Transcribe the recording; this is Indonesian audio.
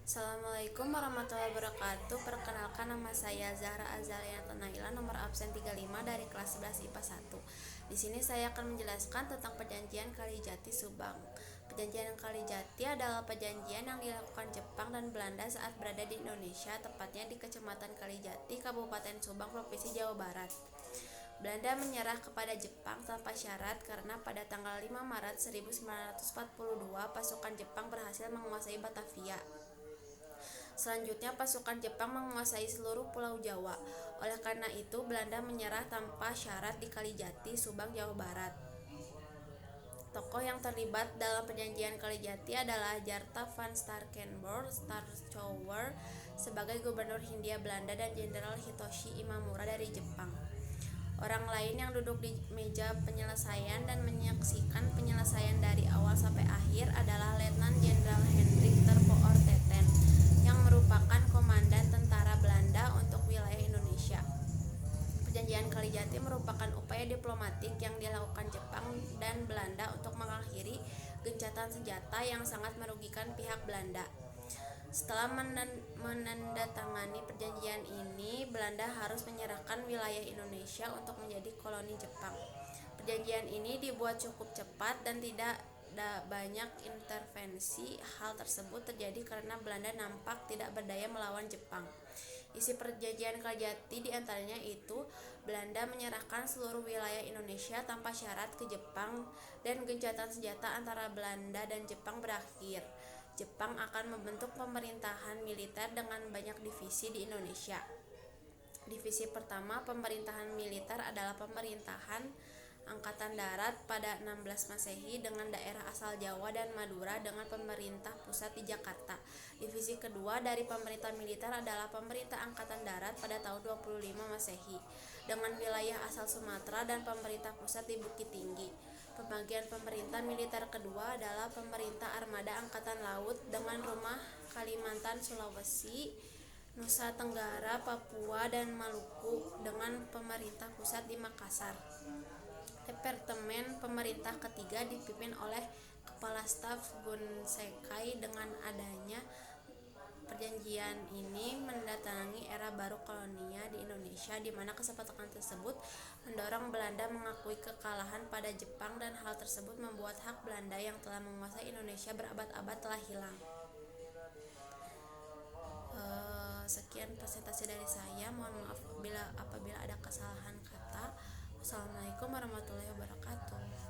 Assalamualaikum warahmatullahi wabarakatuh. Perkenalkan, nama saya Zahra Azaliana Naila, nomor absen 35 dari kelas 11 IPA 1. Di sini saya akan menjelaskan tentang Perjanjian Kalijati Subang. Perjanjian Kalijati adalah perjanjian yang dilakukan Jepang dan Belanda saat berada di Indonesia, tepatnya di Kecamatan Kalijati, Kabupaten Subang, Provinsi Jawa Barat. Belanda menyerah kepada Jepang tanpa syarat karena pada tanggal 5 Maret 1942 pasukan Jepang berhasil menguasai Batavia. Selanjutnya pasukan Jepang menguasai seluruh Pulau Jawa. Oleh karena itu, Belanda menyerah tanpa syarat di Kalijati, Subang, Jawa Barat. Tokoh yang terlibat dalam perjanjian Kalijati adalah Jarta van Starkenborgh Starkouwer sebagai gubernur Hindia Belanda dan Jenderal Hitoshi Imamura dari Jepang. Orang lain yang duduk di meja penyelesaian dan menyaksikan penyelesaian dari awal sampai akhir adalah Letnan Jenderal Hendrik Terpoorteten yang merupakan komandan tentara Belanda untuk wilayah Indonesia. Perjanjian Kalijati merupakan upaya diplomatik yang dilakukan Jepang dan Belanda untuk mengakhiri gencatan senjata yang sangat merugikan pihak Belanda. Setelah menandatangani perjanjian ini, Belanda harus menyerahkan wilayah Indonesia untuk menjadi koloni Jepang. Perjanjian ini dibuat cukup cepat dan tidak banyak intervensi. Hal tersebut terjadi karena Belanda nampak tidak berdaya melawan Jepang. Isi perjanjian Kalijati diantaranya itu Belanda menyerahkan seluruh wilayah Indonesia tanpa syarat ke Jepang dan gencatan senjata antara Belanda dan Jepang berakhir. Jepang akan membentuk pemerintahan militer dengan banyak divisi di Indonesia. Divisi pertama pemerintahan militer adalah pemerintahan Angkatan Darat pada 16 Masehi dengan daerah asal Jawa dan Madura dengan pemerintah pusat di Jakarta. Divisi kedua dari pemerintah militer adalah pemerintah Angkatan Darat pada tahun 25 Masehi dengan wilayah asal Sumatera dan pemerintah pusat di Bukit Tinggi. Pembagian pemerintah militer kedua adalah pemerintah armada angkatan laut dengan rumah Kalimantan, Sulawesi, Nusa Tenggara, Papua, dan Maluku dengan pemerintah pusat di Makassar. Departemen pemerintah ketiga dipimpin oleh Kepala Staf Gunsekai. Dengan adanya perjanjian ini mendatangi era baru kolonial di Indonesia, di mana kesepakatan tersebut mendorong Belanda mengakui kekalahan pada Jepang dan hal tersebut membuat hak Belanda yang telah menguasai Indonesia berabad-abad telah hilang. Sekian presentasi dari saya. Mohon maaf apabila ada kesalahan kata. Wassalamualaikum warahmatullahi wabarakatuh.